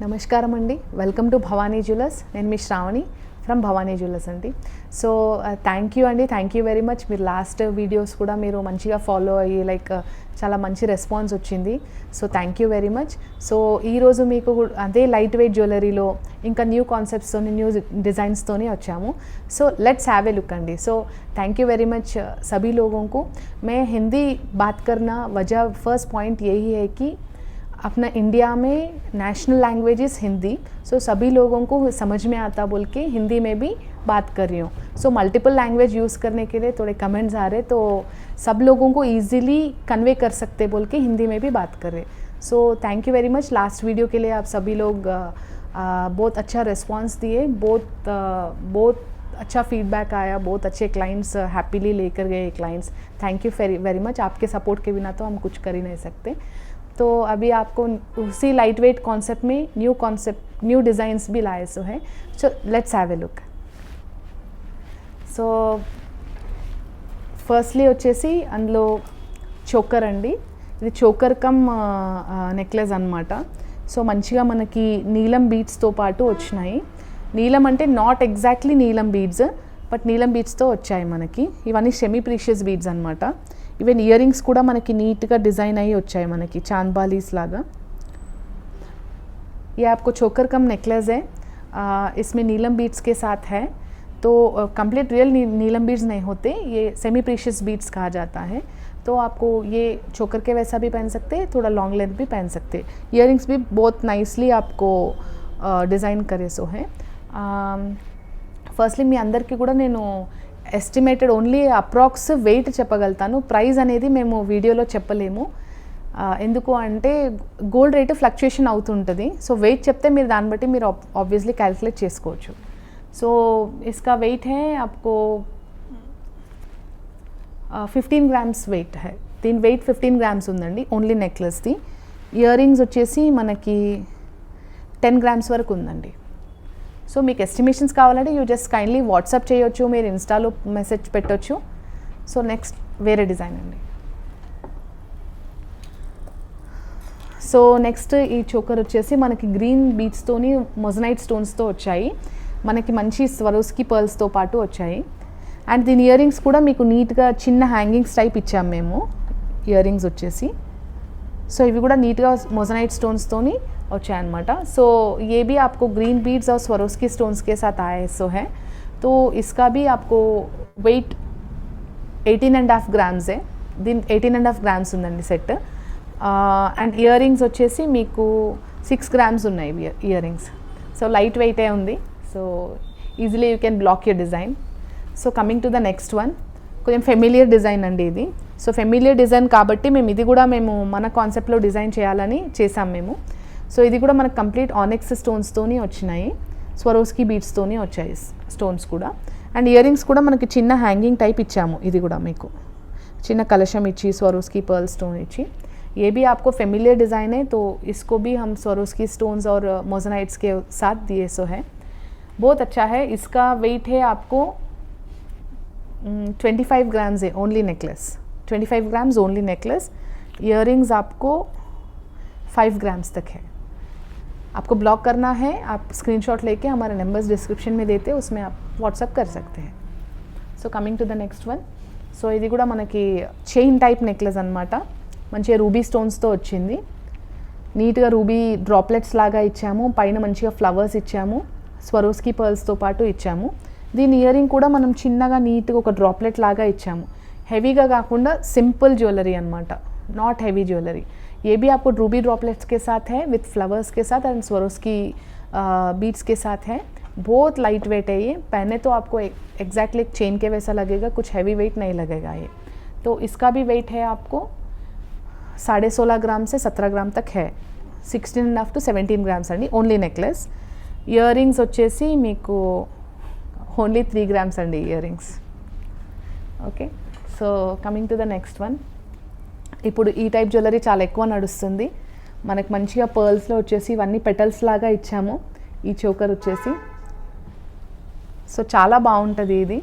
నమస్కారం అండి. Welcome to Bhavani jewellers. నేను మీ శ్రావణి ఫ్రమ్ భవానీ జ్యువెలర్స్ అండి. సో థ్యాంక్ యూ అండి, థ్యాంక్ యూ వెరీ మచ్. మీరు లాస్ట్ వీడియోస్ కూడా మీరు మంచిగా ఫాలో అయ్యి చాలా మంచి రెస్పాన్స్ వచ్చింది. So thank you very much. So ఈరోజు మీకు అదే లైట్ వెయిట్ జ్యువెలరీలో ఇంకా న్యూ కాన్సెప్ట్స్తోని న్యూ डिज़ाइंसतोनी వచ్చాము. So let's have a look अंडी. So thank you very much सभी लोगों को. मैं हिंदी बात करना वजह फर्स्ट पॉइंट यही है कि अपना इंडिया में नेशनल लैंग्वेज इज़ हिंदी. सो सभी लोगों को समझ में आता बोल के हिंदी में भी बात कर रही हूँ. सो मल्टीपल लैंग्वेज यूज़ करने के लिए थोड़े कमेंट्स आ रहे, तो सब लोगों को ईज़िली कन्वे कर सकते बोल के हिंदी में भी बात कर रहे. सो thank you very much. Last video के लिए आप सभी लोग बहुत अच्छा रिस्पॉन्स दिए, बहुत अच्छा फीडबैक आया, बहुत अच्छे क्लाइंट्स हैप्पीली लेकर गए clients. Thank you very much. आपके सपोर्ट के बिना तो हम कुछ कर ही नहीं सकते. तो अभी आपको उसी लाइट वेट कॉन्सेप्ट में न्यू डिज़ाइंस भी लाए सो है. So let's have a look. So firstly వచ్చేసి అందులో చోకర్ అండి. ఇది చోకర్ కమ్ నెక్లెస్ అనమాట. సో మంచిగా మనకి నీలం బీడ్స్తో పాటు వచ్చినాయి. నీలం అంటే నాట్ ఎగ్జాక్ట్లీ నీలం బీడ్స్, బట్ నీలం బీడ్స్తో వచ్చాయి మనకి. ఇవన్నీ సెమీ ప్రీషియస్ బీడ్స్ అనమాట. ఈవెన్ ఇయర్ రింగ్స్ కూడా మనకి నీట్గా డిज़ाइन అయ్యి వచ్చాయి మనకి చాందబాలీస్ లాగా. ये आपको चोकर कम नेकलेस है. इसमें नीलम बीड्स के साथ है. तो कंप्लीट रियल नीलम बीड्स नहीं होते, ये सेमी प्रीशियस बीड्स कहा जाता है. तो आपको ये चोकर के वैसा भी पहन सकते, थोड़ा लॉन्ग लेंथ भी पहन सकते. इयरिंग्स भी बहुत नाइसली आपको डिज़ाइन करे सो है. ఫస్ట్లీ మీ అందరికీ కూడా నేను ఎస్టిమేటెడ్ ఓన్లీ అప్రాక్స్ వెయిట్ చెప్పగలుగుతాను. ప్రైస్ అనేది మేము వీడియోలో చెప్పలేము. ఎందుకు అంటే గోల్డ్ రేటు ఫ్లక్చుయేషన్ అవుతుంటుంది. సో వెయిట్ చెప్తే మీరు దాన్ని బట్టి మీరు ఆబ్వియస్లీ క్యాలిక్యులేట్ చేసుకోవచ్చు. సో इसका वेट है आपको 15 గ్రామ్స్ వెయిట్ है. దీని వెయిట్ 15 గ్రామ్స్ ఉందండి ఓన్లీ నెక్లెస్ది. ఇయర్ రింగ్స్ వచ్చేసి మనకి 10 గ్రామ్స్ వరకు ఉందండి. సో మీకు ఎస్టిమేషన్స్ కావాలంటే యూ జస్ట్ కైండ్లీ వాట్సాప్ చేయొచ్చు, మీరు ఇన్స్టాలో మెసేజ్ పెట్టొచ్చు. సో నెక్స్ట్ వేరే డిజైన్ అండి. సో నెక్స్ట్ ఈ చోకర్ వచ్చేసి మనకి గ్రీన్ బీడ్స్తోని మొజనైట్ స్టోన్స్తో వచ్చాయి. మనకి మంచి స్వరోస్కి పర్ల్స్తో పాటు వచ్చాయి. అండ్ దీని ఇయర్ రింగ్స్ కూడా మీకు నీట్గా చిన్న హ్యాంగింగ్స్ టైప్ ఇచ్చాము మేము. ఇయర్ రింగ్స్ వచ్చేసి సో ఇవి కూడా నీట్గా మొజనైట్ స్టోన్స్తోని వచ్చాయన్నమాట. సో ये भी आपको ग्रीन बीड्स और स्वरोस्की स्टोन्स के साथ आए सो है. तो इसका भी आपको वेट 18.5 గ్రామ్స్ है. దీని 18.5 గ్రామ్స్ ఉందండి సెట్. అండ్ ఇయర్ రింగ్స్ వచ్చేసి మీకు 6 గ్రామ్స్ ఉన్నాయి ఇయర్ రింగ్స్. సో లైట్ వెయిటే ఉంది. So easily you can block your design. So coming to the next one, కొంచెం ఫెమిలియర్ డిజైన్ అండి ఇది. సో ఫెమిలియర్ డిజైన్ కాబట్టి ఇది కూడా మేము మన కాన్సెప్ట్లో డిజైన్ చేయాలని చేసాం మేము. సో ఇది కూడా మనకు కంప్లీట్ ఆనెక్స్ స్టోన్స్తోని వచ్చినాయి, స్వరోస్కి బీడ్స్తోని వచ్చాయి స్టోన్స్ కూడా. అండ్ ఇయర్ రింగ్స్ కూడా మనకి చిన్న హ్యాంగింగ్ టైప్ ఇచ్చాము. ఇది కూడా మీకు చిన్న కలశం ఇచ్చి స్వరోస్కి పర్ల్ స్టోన్ ఇచ్చి. ये भी आपको फेमिलियर डिज़ाइन है, तो इसको भी हम स्वरोस्की स्टोन्स और मोज़नाइट्स के साथ दिए सो है. बहुत अच्छा है. इसका वेट है आपको 25 ग्राम्स है only necklace. 25 grams only necklace. Ear rings आपको 5 ग्राम्स तक है. आपको ब्लॉक करना है, आप स्क्रीनशॉट लेके हमारे नंबर्स डिस्क्रिप्शन में देते हैं, उसमें आप व्हाट्सअप कर सकते हैं. So coming to the next one. So ఇది కూడా మనకి చైన్ టైప్ నెక్లెస్ అనమాట. మంచిగా రూబీ స్టోన్స్తో వచ్చింది. నీట్గా రూబీ డ్రాప్లెట్స్ లాగా ఇచ్చాము, పైన మంచిగా ఫ్లవర్స్ ఇచ్చాము, స్వరోస్కి పర్ల్స్తో పాటు ఇచ్చాము. దీని ఇయర్ రింగ్ కూడా మనం చిన్నగా నీట్గా ఒక డ్రాప్లెట్ లాగా ఇచ్చాము. హెవీగా కాకుండా సింపుల్ జ్యువెలరీ అనమాట, నాట్ హెవీ జ్యువెలరీ. ये भी आपको रूबी ड्रॉपलेट्स के साथ है, विथ फ्लावर्स के साथ एंड स्वरोस्की बीड्स के साथ है. बहुत लाइट वेट है ये. पहने तो आपको एग्जैक्टली एक चेन के वैसा लगेगा, कुछ हैवी वेट नहीं लगेगा ये. तो इसका भी वेट है आपको 16.5 ग्राम से 17 ग्राम तक है. 16.5 to 17 గ్రామ్స్ అండి ఓన్లీ నెక్లెస్. ఇయర్ రింగ్స్ వచ్చేసి మీకు ఓన్లీ 3 గ్రామ్స్ అండి ear rings. Okay, so coming to the next one. ఇప్పుడు ఈ టైప్ జ్యువెలరీ చాలా ఎక్కువ నడుస్తుంది. మనకు మంచిగా పర్ల్స్లో వచ్చేసి ఇవన్నీ పెటల్స్ లాగా ఇచ్చాము. ఈ చోకర్ వచ్చేసి సో చాలా బాగుంటుంది ఇది.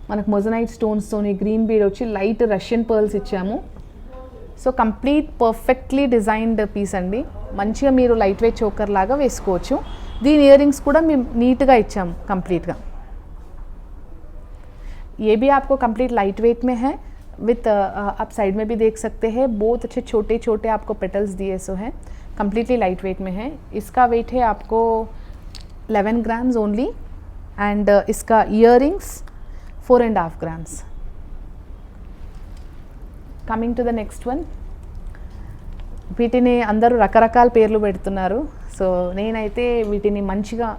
మనకు మొజనైట్ స్టోన్స్తోని గ్రీన్ బీడ్ వచ్చి లైట్ రష్యన్ పర్ల్స్ ఇచ్చాము. So complete perfectly designed piece అండి. మంచిగా మీరు లైట్ వెయిట్ చోకర్ లాగా వేసుకోవచ్చు. దీని ఇయర్ రింగ్స్ కూడా మేము నీట్గా ఇచ్చాము కంప్లీట్గా. ये भी आपको कंप्लीट लाइट वेट में है विथ आप साइड में भी देख सकते हैं बहुत अच्छे छोटे छोटे आपको पेटल्स दिए सो हैं, कम्प्लीटली लाइट वेट में है. इसका वेट है आपको 11 ग्राम्स ओनली एंड इसका ear rings 4.5 grams. Coming to the next one, వీటిని అందరూ రకరకాల పేర్లు పెడుతున్నారు. సో నేనైతే వీటిని మంచిగా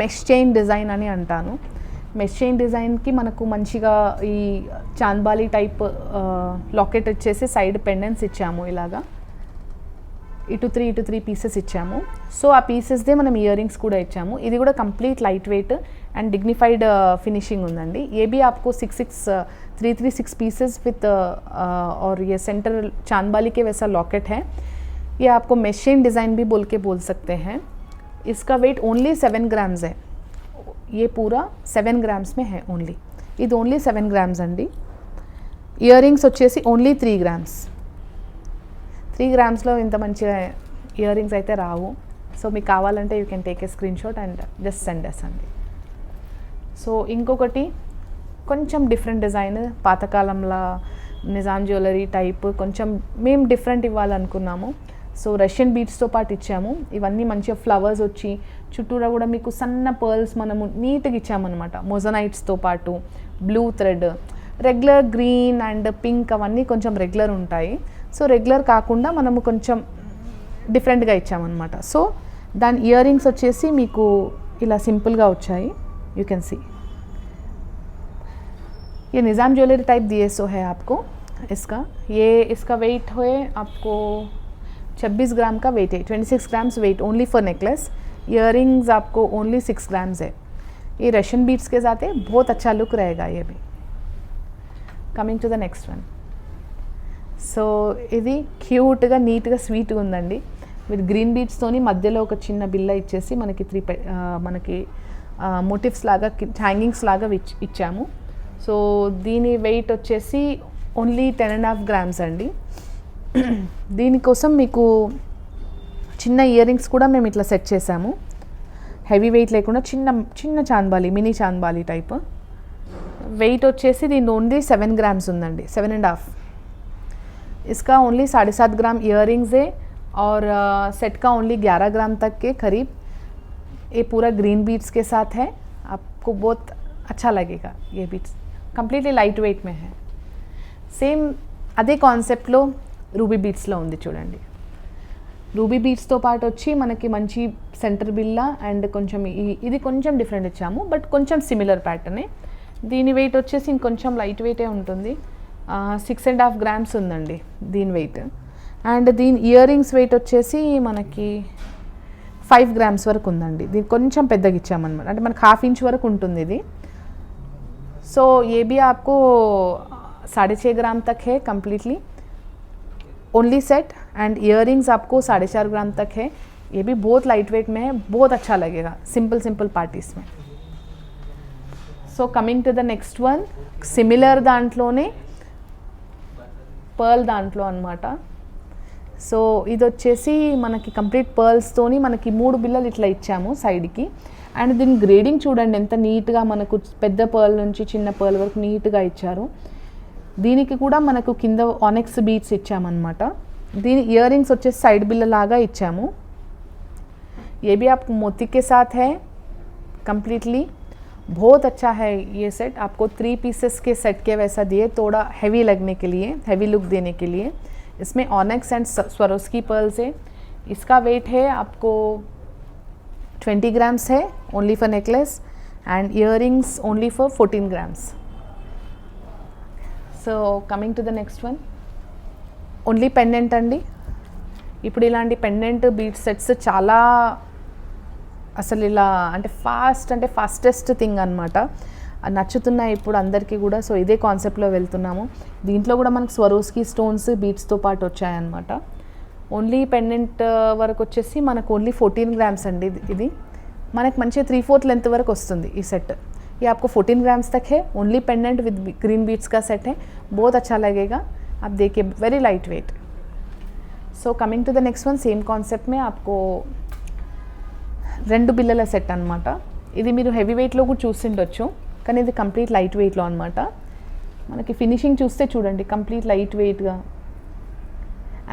మెష్ చైన్ డిజైన్ అని అంటాను. మెష్ చైన్ డిజైన్కి మనకు మంచిగా ఈ చాంద్బాలి టైప్ లాకెట్ వచ్చేసి సైడ్ పెండెంట్స్ ఇచ్చాము, ఇలాగా ఇటు త్రీ పీసెస్ ఇచ్చాము. సో ఆ పీసెస్దే మనం ఇయర్ రింగ్స్ కూడా ఇచ్చాము. ఇది కూడా complete light weight and dignified finishing ఉందండి. ये भी आपको 6 पीसेस विथ और ये सेंटर चांदबाली के वैसा लॉकेट है. ये आपको मेश चेन डिज़ाइन भी बोल सकते हैं. इसका वेट ओनली 7 ग्राम्स है. ये पूरा 7 ग्राम्स में है ओनली. ఇది ఓన్లీ 7 గ్రామ్స్ అండి. ఇయర్ రింగ్స్ వచ్చేసి ఓన్లీ 3 గ్రామ్స్. 3 గ్రామ్స్లో ఇంత మంచిగా ఇయర్ రింగ్స్ అయితే రావు. సో మీకు కావాలంటే you can take a screen shot and just send us అండి. సో ఇంకొకటి కొంచెం డిఫరెంట్ డిజైన్, పాతకాలంలో నిజాం జ్యువెలరీ టైప్ కొంచెం మేము డిఫరెంట్ ఇవ్వాలనుకున్నాము. సో రష్యన్ బీట్స్తో పాటు ఇచ్చాము. ఇవన్నీ మంచిగా ఫ్లవర్స్ వచ్చి చుట్టూరా కూడా మీకు సన్న పర్ల్స్ మనము నీట్గా ఇచ్చామన్నమాట. మొజనైట్స్తో పాటు blue thread, regular green and pink అవన్నీ కొంచెం రెగ్యులర్ ఉంటాయి. సో రెగ్యులర్ కాకుండా మనము కొంచెం డిఫరెంట్గా ఇచ్చామన్నమాట. సో దాని ఇయర్ రింగ్స్ వచ్చేసి మీకు ఇలా సింపుల్గా వచ్చాయి. यू कैन सी ये निज़ाम ज्वेलरी टाइप दिए सो है आपको. इसका वेट है आपको 26 ग्राम का वेट है. 26 grams wait only for necklace. Ear rings आपको ओनली 6 ग्राम्स है. ये रशियन बीट्स के साथ है, बहुत अच्छा लुक रहेगा ये भी. Coming to the next one. So ఇది క్యూట్గా నీట్గా స్వీట్గా ఉందండి. మీరు గ్రీన్ బీట్స్తోని మధ్యలో ఒక చిన్న బిల్ల ఇచ్చేసి మనకి మోటివ్స్ లాగా హ్యాంగింగ్స్ లాగా ఇచ్చాము. సో దీని వెయిట్ వచ్చేసి ఓన్లీ 10.5 గ్రామ్స్ అండి. దీనికోసం మీకు చిన్న ఇయర్ రింగ్స్ కూడా మేము ఇట్లా సెట్ చేసాము. హెవీ వెయిట్ లేకుండా చిన్న chandbali, mini chandbali type. Weight వచ్చేసి దీని ఓన్లీ 7 గ్రామ్స్ ఉందండి, 7.5. इसका ओनली 7.5 ग्राम इयर रिंग्स है और सेट का ओनली 11 ग्राम तक के करीब. ये पूरा ग्रीन बीट्स के साथ है. आपको बहुत अच्छा लगेगा. ये बीट्स कंप्लीटली लाइट वेट में है. సేమ్ అదే కాన్సెప్ట్లో రూబీ బీట్స్లో ఉంది చూడండి. రూబీ బీట్స్తో పాటు వచ్చి మనకి మంచి సెంటర్ బిల్లా అండ్ కొంచెం ఇది కొంచెం డిఫరెంట్ ఇచ్చాము, బట్ కొంచెం సిమిలర్ ప్యాటర్నే. దీని వెయిట్ వచ్చేసి ఇంకొంచెం లైట్ వెయిటే ఉంటుంది. 6.5 గ్రామ్స్ ఉందండి దీని వెయిట్. అండ్ దీని ఇయర్ రింగ్స్ వెయిట్ వచ్చేసి మనకి 5 గ్రామ్స్ వరకు ఉందండి. దీన్ని కొంచెం పెద్దగా ఇచ్చామన్నమాట, అంటే మనకు 1/2 ఇంచ్ వరకు ఉంటుంది ఇది. సో ये भी आपको 6.5 ग्राम तक है completely only set. And ear rings आपको 4.5 ग्राम तक है. ये भी बहुत लाइट वेट में है, बहुत अच्छा लगेगा सिंपल पार्टीज में. So coming to the next one, similar దాంట్లోనే పర్ల్ దాంట్లో అనమాట. సో ఇది వచ్చేసి మనకి కంప్లీట్ పర్ల్స్తోని మనకి 3 బిల్లలు ఇట్లా ఇచ్చాము సైడ్కి. అండ్ దీని గ్రేడింగ్ చూడండి ఎంత నీట్గా, మనకు పెద్ద పర్ల్ నుంచి చిన్న పర్ల్ వరకు నీట్గా ఇచ్చారు. దీనికి కూడా మనకు కింద ఆనెక్స్ బీట్స్ ఇచ్చామన్నమాట. దీని ఇయర్ రింగ్స్ వచ్చేసి సైడ్ బిల్ల లాగా ఇచ్చాము. ये भी आपको मोती के साथ है कम्प्लीटली. बहुत अच्छा है ये सेट. आपको 3 पीसेस के सेट के वैसा दिए, थोड़ा हैवी लगने के लिए, हैवी लुक देने के लिए. इसमें ऑनेक्स एंड स्वरोस्की पर्ल्स है. इसका वेट है आपको 20 ग्राम्स है only for necklace and ear rings only for 14 grams. So coming to the next one, only pendant అండి. ఇప్పుడు ఇలాంటి పెండెంట్ బీట్ సెట్స్ చాలా అసలు ఇలా అంటే ఫాస్టెస్ట్ థింగ్ అనమాట. నచ్చుతున్నాయి ఇప్పుడు అందరికీ కూడా. సో ఇదే కాన్సెప్ట్లో వెళ్తున్నాము. దీంట్లో కూడా మనకు స్వరోస్కి స్టోన్స్ బీట్స్తో పాటు వచ్చాయన్నమాట. ఓన్లీ పెండెంట్ వరకు వచ్చేసి మనకు ఓన్లీ 14 గ్రామ్స్ అండి. ఇది మనకు మంచిగా 3/4 లెంత్ వరకు వస్తుంది ఈ సెట్. ये आपको 14 ग्राम्स तक है. Only pendant with green beads का सेट है, बहुत अच्छा लगेगा. आप देखिए very light weight. So coming to the next one, same concept మే आपको 2 బిల్లల సెట్ అనమాట. ఇది మీరు హెవీ వెయిట్లో కూడా చూసిండొచ్చు, కానీ ఇది కంప్లీట్ లైట్ వెయిట్లో అనమాట. మనకి ఫినిషింగ్ చూస్తే చూడండి, కంప్లీట్ లైట్ వెయిట్గా.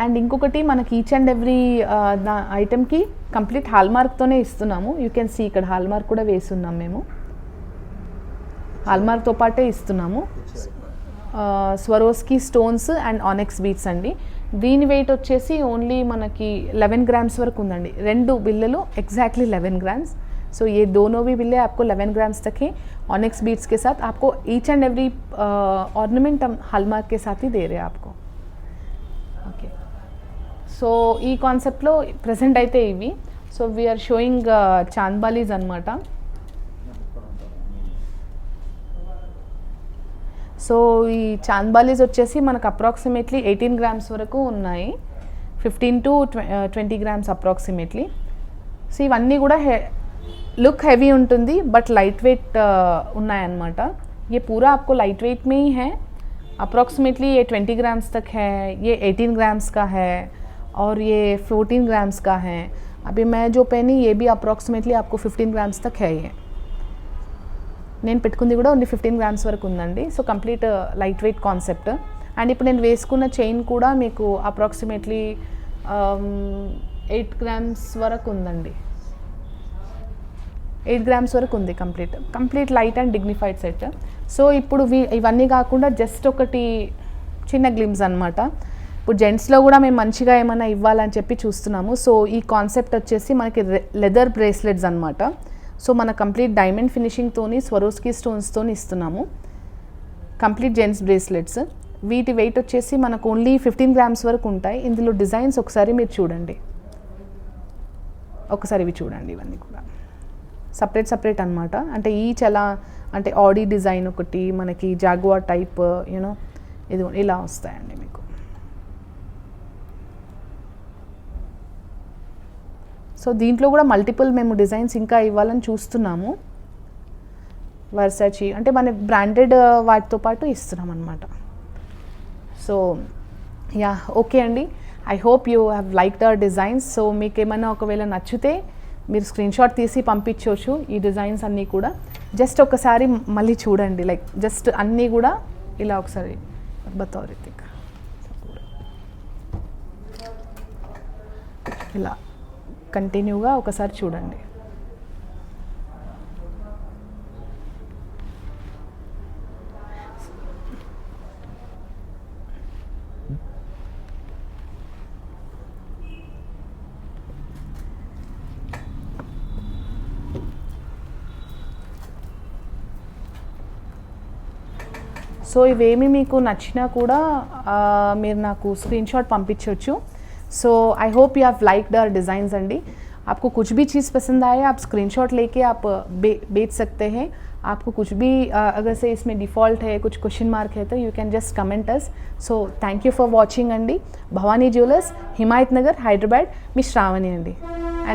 అండ్ ఇంకొకటి మనకి ఈచ్ అండ్ ఎవ్రీ ఐటెంకి కంప్లీట్ హాల్మార్క్తోనే ఇస్తున్నాము. యూ కెన్ సీ ఇక్కడ హాల్మార్క్ కూడా వేస్తున్నాం మేము, హాల్మార్క్తో పాటే ఇస్తున్నాము. స్వరోస్కి స్టోన్స్ అండ్ ఆనెక్స్ బీట్స్ అండి. దీని వెయిట్ వచ్చేసి ఓన్లీ మనకి 11 ग्राम्स వరకు ఉందండి. 2 బిల్లలు एग्जैक्टली 11 ग्राम्स. सो ये दोनों भी बिल्ले आपको 11 ग्राम्स तक है. ऑनिक्स बीट्स के साथ आपको ईच एंड एवरी ऑर्नामेंट हम हॉलमार्क के साथ ही दे रहे हैं आपको. ओके, సో ఈ కాన్సెప్ట్లో ప్రెసెంట్ అయితే ఇవి. సో వీఆర్ షోయింగ్ చాంద్బాలీస్ అనమాట. సో ఈ చాంద్బాలీస్ వచ్చేసి మనకు అప్రాక్సిమేట్లీ 18 గ్రామ్స్ వరకు ఉన్నాయి, 15 to 20 గ్రామ్స్ అప్రాక్సిమేట్లీ. సో ఇవన్నీ కూడా లుక్ హెవీ ఉంటుంది బట్ లైట్ వెయిట్ ఉన్నాయన్నమాట. ये पूरा आपको लाइट वेट में ही है. अप्रॉक्सीमेटली ये 20 ग्राम्स तक है, ये 18 ग्राम्स का है और ये 14 ग्राम्स का है. अभी मैं जो पहनी ये भी अप्रॉक्सीमेटली आपको 15 ग्राम्स तक है. ये నేను పెట్టుకుంది కూడా ఓన్లీ 15 గ్రామ్స్ వరకు ఉందండి. So complete light weight concept. And ఇప్పుడు నేను వేసుకున్న చైన్ కూడా మీకు అప్రాక్సిమేట్లీ 8 గ్రామ్స్ వరకు ఉందండి, 8 గ్రామ్స్ వరకు ఉంది. Complete light and dignified set. So ఇప్పుడు ఇవన్నీ కాకుండా జస్ట్ ఒకటి చిన్న గ్లిమ్స్ అనమాట. ఇప్పుడు జెంట్స్లో కూడా మేము మంచిగా ఏమైనా ఇవ్వాలని చెప్పి చూస్తున్నాము. సో ఈ కాన్సెప్ట్ వచ్చేసి మనకి లెదర్ బ్రేస్లెట్స్ అనమాట. సో మన కంప్లీట్ డైమండ్ ఫినిషింగ్తోని స్వరోస్కి స్టోన్స్తోని ఇస్తున్నాము కంప్లీట్ జెంట్స్ బ్రేస్లెట్స్. వీటి వెయిట్ వచ్చేసి మనకు ఓన్లీ 15 గ్రామ్స్ వరకు ఉంటాయి. ఇందులో డిజైన్స్ ఒకసారి మీరు చూడండి, ఒకసారి ఇవి చూడండి. ఇవన్నీ కూడా సపరేట్ అనమాట. అంటే ఈచ్ ఎలా అంటే ఆడీ డిజైన్ ఒకటి, మనకి జాగువా టైప్ యూనో ఇది ఇలా వస్తాయండి మీకు. సో దీంట్లో కూడా మల్టిపుల్ మేము డిజైన్స్ ఇంకా ఇవ్వాలని చూస్తున్నాము. వర్సాచి అంటే మన బ్రాండెడ్ వాటితో పాటు ఇస్తున్నాం అనమాట. సో యా ఓకే అండి, I hope you have liked our designs. So మీకు ఏమైనా ఒకవేళ నచ్చితే మీరు స్క్రీన్ షాట్ తీసి పంపించవచ్చు ఈ డిజైన్స్ అన్నీ కూడా. జస్ట్ ఒకసారి మళ్ళీ చూడండి, లైక్ జస్ట్ అన్నీ కూడా ఇలా ఒకసారి బతౌరితిక్ ఇలా కంటిన్యూగా ఒకసారి చూడండి. సో ఇవేమి మీకు నచ్చినా కూడా మీరు నాకు స్క్రీన్ షాట్ పంపించవచ్చు. So I hope you have liked our designs अंडी. आपको कुछ भी चीज़ पसंद आए आप स्क्रीनशॉट लेके आप बेच सकते हैं. आपको कुछ भी अगर से इसमें डिफ़ॉल्ट है, कुछ क्वेश्चन मार्क है, तो you can just comment us. So thank you for watching अंडी. भवानी ज्युवेलर्स, हिमायत नगर, हैदराबाद. मी श्रावणी अंडी.